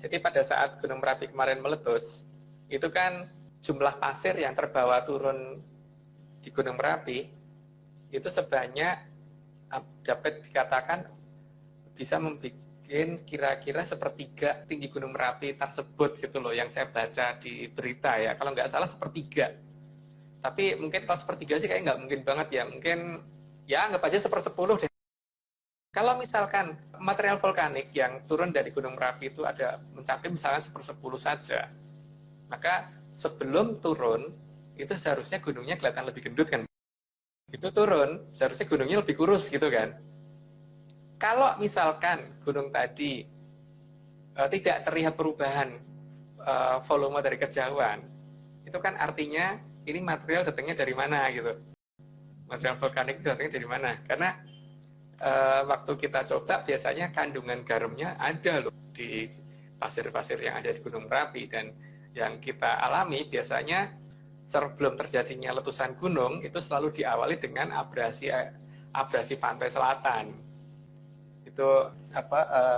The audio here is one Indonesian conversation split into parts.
Jadi pada saat Gunung Merapi kemarin meletus, itu kan jumlah pasir yang terbawa turun di Gunung Merapi itu sebanyak dapat dikatakan bisa membuat kira-kira sepertiga tinggi Gunung Merapi tersebut gitu loh, yang saya baca di berita ya. Kalau nggak salah sepertiga. Tapi mungkin kalau sepertiga sih kayak nggak mungkin banget ya. Mungkin ya anggap aja 1/10 deh. Kalau misalkan material vulkanik yang turun dari Gunung Merapi itu ada mencapai misalnya 1/10 saja, maka sebelum turun itu seharusnya gunungnya kelihatan lebih gendut kan. Itu turun, seharusnya gunungnya lebih kurus gitu kan. Kalau misalkan gunung tadi tidak terlihat perubahan volume dari kejauhan, itu kan artinya ini material datangnya dari mana gitu. Material vulkanik itu datangnya dari mana? Karena waktu kita coba biasanya kandungan garamnya ada loh di pasir-pasir yang ada di Gunung Merapi, dan yang kita alami biasanya sebelum terjadinya letusan gunung itu selalu diawali dengan abrasi pantai selatan. Itu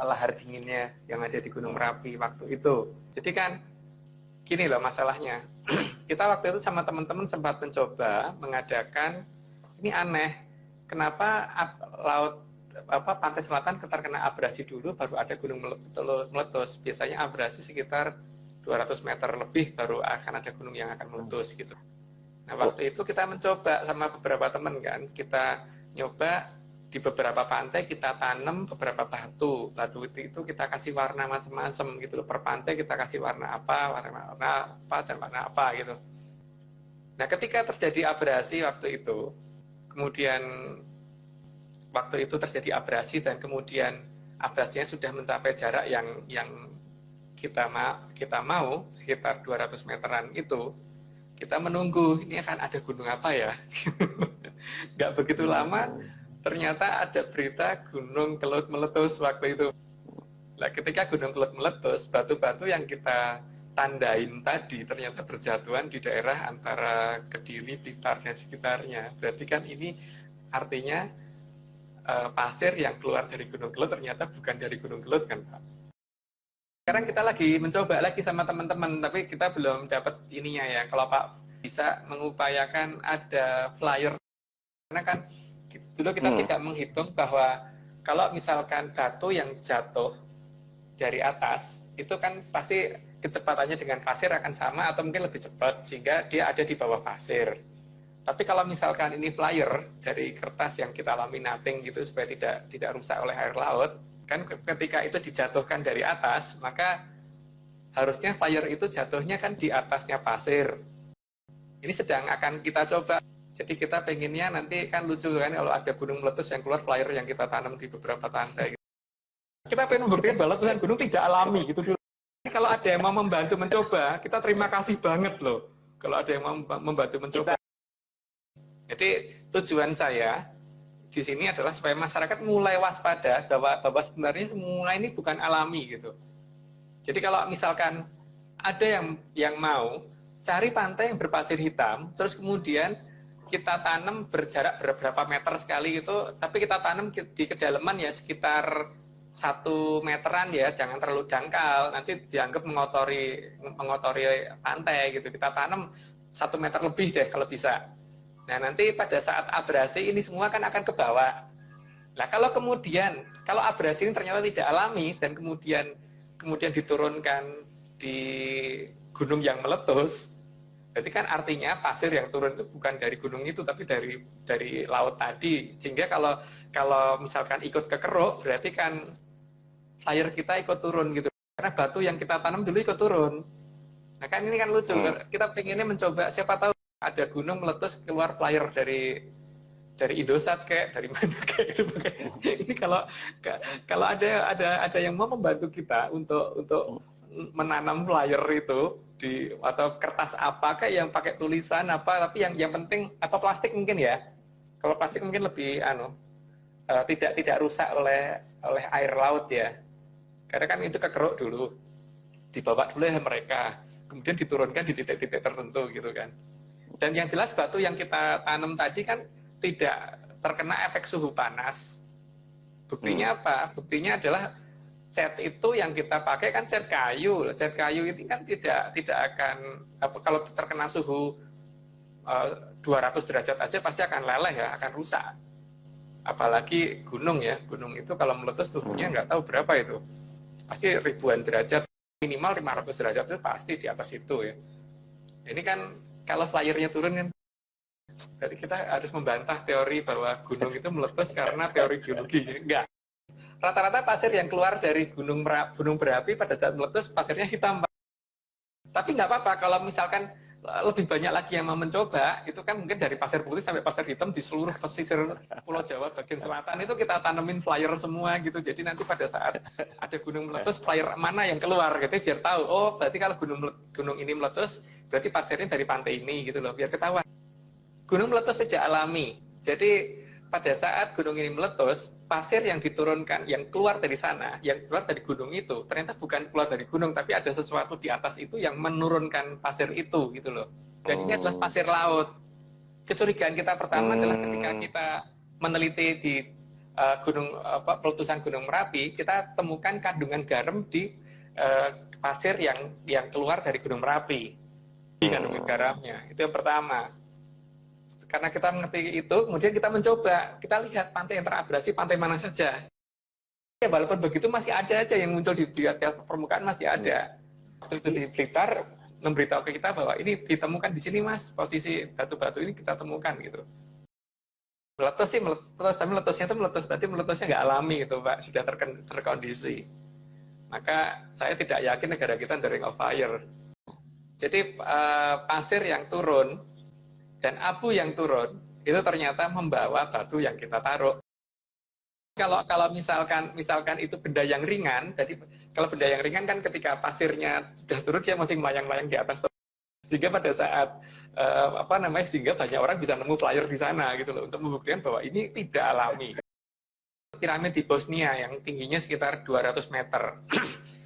lahar dinginnya yang ada di Gunung Merapi waktu itu. Jadi kan gini loh masalahnya. Kita waktu itu sama teman-teman sempat mencoba mengadakan, ini aneh, kenapa pantai selatan terkena abrasi dulu baru ada gunung meletus. Biasanya abrasi sekitar 200 meter lebih baru akan ada gunung yang akan meletus gitu. Nah waktu itu kita mencoba sama beberapa teman kan, kita nyoba di beberapa pantai kita tanam beberapa batu itu kita kasih warna macam-macam gitu loh. Per pantai kita kasih warna apa dan warna apa gitu. Nah ketika terjadi abrasi waktu itu, kemudian waktu itu terjadi abrasi dan kemudian abrasinya sudah mencapai jarak yang kita mau sekitar 200 meteran itu, kita menunggu ini akan ada gunung apa ya. Nggak begitu lama ternyata ada berita gunung Kelut meletus waktu itu. Nah ketika gunung Kelut meletus, batu-batu yang kita tandain tadi ternyata berjatuhan di daerah antara Kediri, Blitar dan sekitarnya. Berarti kan ini artinya pasir yang keluar dari Gunung Kelut ternyata bukan dari Gunung Kelut kan Pak. Sekarang kita lagi mencoba lagi sama teman-teman, tapi kita belum dapat ininya ya. Kalau Pak bisa mengupayakan ada flyer, karena kan dulu kita tidak menghitung bahwa kalau misalkan batu yang jatuh dari atas, itu kan pasti kecepatannya dengan pasir akan sama atau mungkin lebih cepat, sehingga dia ada di bawah pasir. Tapi kalau misalkan ini flyer dari kertas yang kita laminating gitu supaya tidak rusak oleh air laut, kan ketika itu dijatuhkan dari atas, maka harusnya flyer itu jatuhnya kan di atasnya pasir. Ini sedang akan kita coba. Jadi kita pengennya nanti kan lucu kan kalau ada gunung meletus yang keluar flyer yang kita tanam di beberapa pantai. Kita pengen membuktikan bahwa letusan gunung tidak alami gitu dulu. Kalau ada yang mau membantu mencoba, kita terima kasih banget loh. Kalau ada yang mau membantu mencoba. Jadi tujuan saya di sini adalah supaya masyarakat mulai waspada bahwa sebenarnya semua ini bukan alami gitu. Jadi kalau misalkan ada yang mau cari pantai yang berpasir hitam, terus kemudian kita tanam berjarak beberapa meter sekali gitu, tapi kita tanam di kedalaman ya sekitar 1 meteran ya, jangan terlalu dangkal, nanti dianggap mengotori pantai gitu. Kita tanam 1 meter lebih deh kalau bisa. Nah nanti pada saat abrasi ini semua kan akan ke bawah. Nah kalau abrasi ini ternyata tidak alami dan kemudian diturunkan di gunung yang meletus, berarti kan artinya pasir yang turun itu bukan dari gunung itu tapi dari laut tadi. Sehingga kalau misalkan ikut kekeruk, berarti kan flyer kita ikut turun gitu. Karena batu yang kita tanam dulu ikut turun. Nah kan ini kan lucu. Kita pengennya mencoba, siapa tahu ada gunung meletus keluar flyer dari Indosat kayak dari mana kayak gitu. Ini kalau ada yang mau membantu kita untuk menanam flyer itu atau kertas apa kayak yang pakai tulisan apa, tapi yang penting atau plastik mungkin ya. Kalau plastik mungkin lebih tidak rusak oleh air laut ya. Karena kan itu kekeruk dulu, dibawa dulu ya mereka, kemudian diturunkan di titik-titik tertentu gitu kan. Dan yang jelas batu yang kita tanam tadi kan tidak terkena efek suhu panas. Buktinya apa? Buktinya adalah cat itu yang kita pakai kan cat kayu. Cat kayu itu kan tidak akan kalau terkena suhu 200 derajat aja pasti akan leleh ya, akan rusak. Apalagi gunung ya, gunung itu kalau meletus suhunya nggak tahu berapa itu. Pasti ribuan derajat, minimal 500 derajat itu pasti di atas itu ya. Ini kan kalau flyernya turun kan, jadi kita harus membantah teori bahwa gunung itu meletus karena teori geologi. Enggak. Rata-rata pasir yang keluar dari gunung berapi pada saat meletus pasirnya hitam. Tapi nggak apa-apa kalau misalkan lebih banyak lagi yang mau mencoba, itu kan mungkin dari pasir putih sampai pasir hitam di seluruh pesisir Pulau Jawa bagian selatan itu kita tanemin flyer semua gitu. Jadi nanti pada saat ada gunung meletus, flyer mana yang keluar gitu biar tahu. Oh, berarti kalau gunung ini meletus, berarti pasirnya dari pantai ini gitu loh, biar ketahuan. Gunung meletus tidak alami. Jadi pada saat gunung ini meletus, pasir yang diturunkan, yang keluar dari sana, yang keluar dari gunung itu, ternyata bukan keluar dari gunung, tapi ada sesuatu di atas itu yang menurunkan pasir itu, gitu loh. Dan ini adalah pasir laut. Kecurigaan kita pertama adalah ketika kita meneliti di peletusan Gunung Merapi, kita temukan kandungan garam di pasir yang keluar dari Gunung Merapi, di kandungan garamnya. Itu yang pertama. Karena kita mengerti itu, kemudian kita mencoba, kita lihat pantai yang terabrasi, pantai mana saja. Ya, walaupun begitu masih ada aja yang muncul di atas permukaan, masih ada. Waktu itu di Blitar, memberitahu ke kita bahwa ini ditemukan di sini mas, posisi batu-batu ini kita temukan gitu. Meletus sih, meletus, tapi meletusnya itu berarti meletusnya nggak alami gitu Pak, sudah terkondisi. Maka saya tidak yakin negara kita ada ring of fire. Jadi pasir yang turun, dan abu yang turun itu ternyata membawa batu yang kita taruh. Kalau misalkan itu benda yang ringan, jadi kalau benda yang ringan kan ketika pasirnya sudah turun dia masih melayang-layang di atas, sehingga pada saat sehingga banyak orang bisa nemu flyer di sana gitu loh untuk membuktikan bahwa ini tidak alami. Piramid di Bosnia yang tingginya sekitar 200 meter.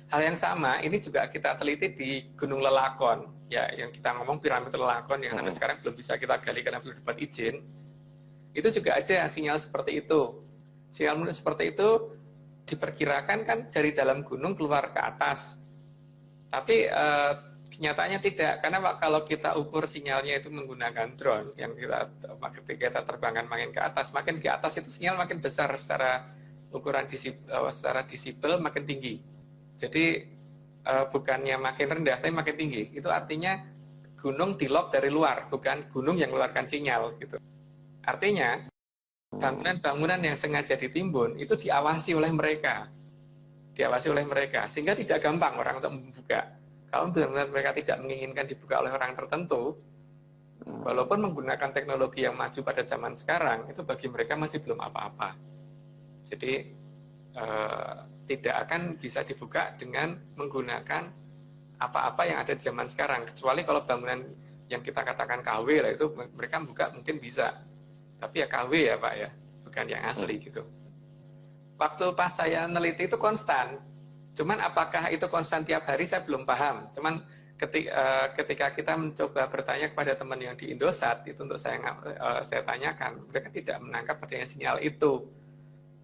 Hal yang sama ini juga kita teliti di Gunung Lelakon, ya yang kita ngomong piramid Lelakon yang sampai sekarang belum bisa kita gali karena belum dapat izin. Itu juga ada sinyal seperti itu. Sinyal seperti itu diperkirakan kan dari dalam gunung keluar ke atas. Tapi kenyataannya tidak, karena kalau kita ukur sinyalnya itu menggunakan drone yang ketika kita terbangkan makin ke atas itu sinyal makin besar secara ukuran secara desibel makin tinggi. Jadi bukannya makin rendah, tapi makin tinggi. Itu artinya gunung di-lock dari luar, bukan gunung yang mengeluarkan sinyal. Gitu. Artinya bangunan-bangunan yang sengaja ditimbun itu diawasi oleh mereka, sehingga tidak gampang orang untuk membuka. Kalau benar-benar mereka tidak menginginkan dibuka oleh orang tertentu, walaupun menggunakan teknologi yang maju pada zaman sekarang, itu bagi mereka masih belum apa-apa. Jadi tidak akan bisa dibuka dengan menggunakan apa-apa yang ada di zaman sekarang, kecuali kalau bangunan yang kita katakan KW lah itu mereka buka mungkin bisa, tapi ya KW ya Pak ya, bukan yang asli gitu. Waktu pas saya neliti itu konstan, cuman apakah itu konstan tiap hari saya belum paham. Cuman ketika kita mencoba bertanya kepada teman yang di Indosat, itu untuk saya tanyakan, mereka tidak menangkap adanya sinyal itu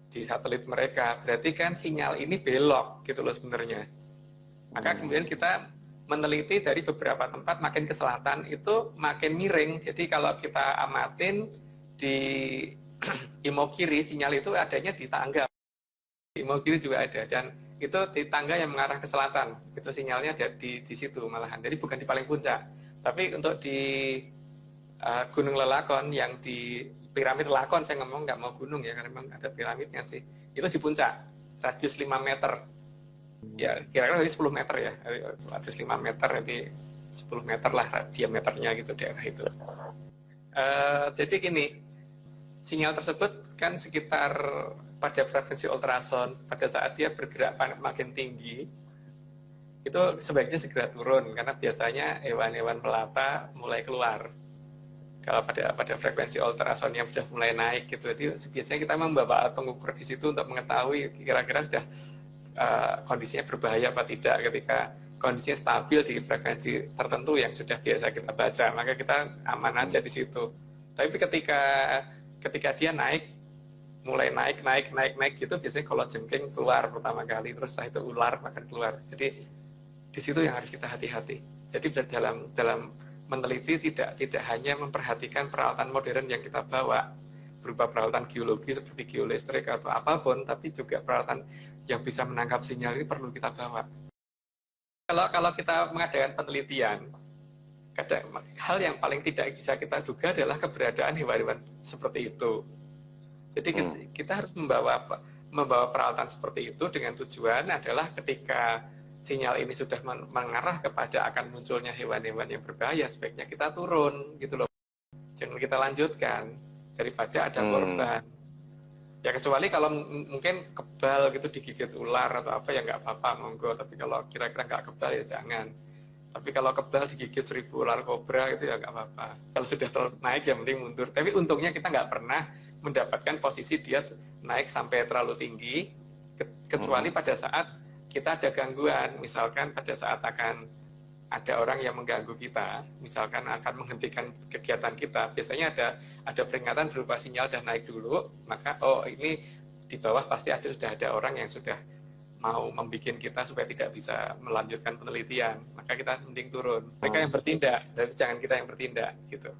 di satelit mereka. Berarti kan sinyal ini belok gitu loh sebenarnya. Maka kemudian kita meneliti dari beberapa tempat makin ke selatan itu makin miring. Jadi kalau kita amatin di Imogiri sinyal itu adanya di tangga. Di Imogiri juga ada, dan itu di tangga yang mengarah ke selatan. Itu sinyalnya ada di situ malahan. Jadi bukan di paling puncak. Tapi untuk di Gunung Lelakon yang di piramid Lelakon, saya ngomong nggak mau gunung ya, karena memang ada piramidnya sih. Itu di puncak, radius 5 meter. Ya, kira-kira dari 10 meter ya. Radius 5 meter, nanti 10 meter lah diameternya gitu daerah itu. Jadi gini, sinyal tersebut kan sekitar pada frekuensi ultrasound, pada saat dia bergerak makin tinggi, itu sebaiknya segera turun, karena biasanya hewan-hewan melata mulai keluar. Kalau pada frekuensi ultrasound yang sudah mulai naik gitu, itu biasanya kita membawa alat pengukur di situ untuk mengetahui kira-kira sudah kondisinya berbahaya apa tidak. Ketika kondisinya stabil di frekuensi tertentu yang sudah biasa kita baca, maka kita aman aja di situ. Tapi ketika dia naik mulai naik gitu, biasanya kalau jengking keluar pertama kali, terus setelah itu ular akan keluar. Jadi di situ yang harus kita hati-hati. Jadi dalam meneliti tidak hanya memperhatikan peralatan modern yang kita bawa berupa peralatan geologi seperti geolistrik atau apapun, tapi juga peralatan yang bisa menangkap sinyal ini perlu kita bawa. Kalau kita mengadakan penelitian, hal yang paling tidak bisa kita duga adalah keberadaan hewan-hewan seperti itu. Jadi kita harus membawa peralatan seperti itu dengan tujuan adalah ketika sinyal ini sudah mengarah kepada akan munculnya hewan-hewan yang berbahaya, sebaiknya kita turun gitu loh. Jangan kita lanjutkan daripada ada korban. Ya kecuali kalau mungkin kebal gitu digigit ular atau apa ya nggak apa-apa monggo. Tapi kalau kira-kira nggak kebal ya jangan. Tapi kalau kebal digigit 1000 ular kobra itu ya nggak apa-apa. Kalau sudah naik ya mending mundur. Tapi untungnya kita nggak pernah mendapatkan posisi dia naik sampai terlalu tinggi, kecuali pada saat kita ada gangguan. Misalkan pada saat akan ada orang yang mengganggu kita, misalkan akan menghentikan kegiatan kita, biasanya ada peringatan berupa sinyal dan naik dulu, maka oh ini di bawah pasti sudah ada orang yang sudah mau membuat kita supaya tidak bisa melanjutkan penelitian, maka kita mending turun. Mereka yang bertindak, tapi jangan kita yang bertindak, gitu.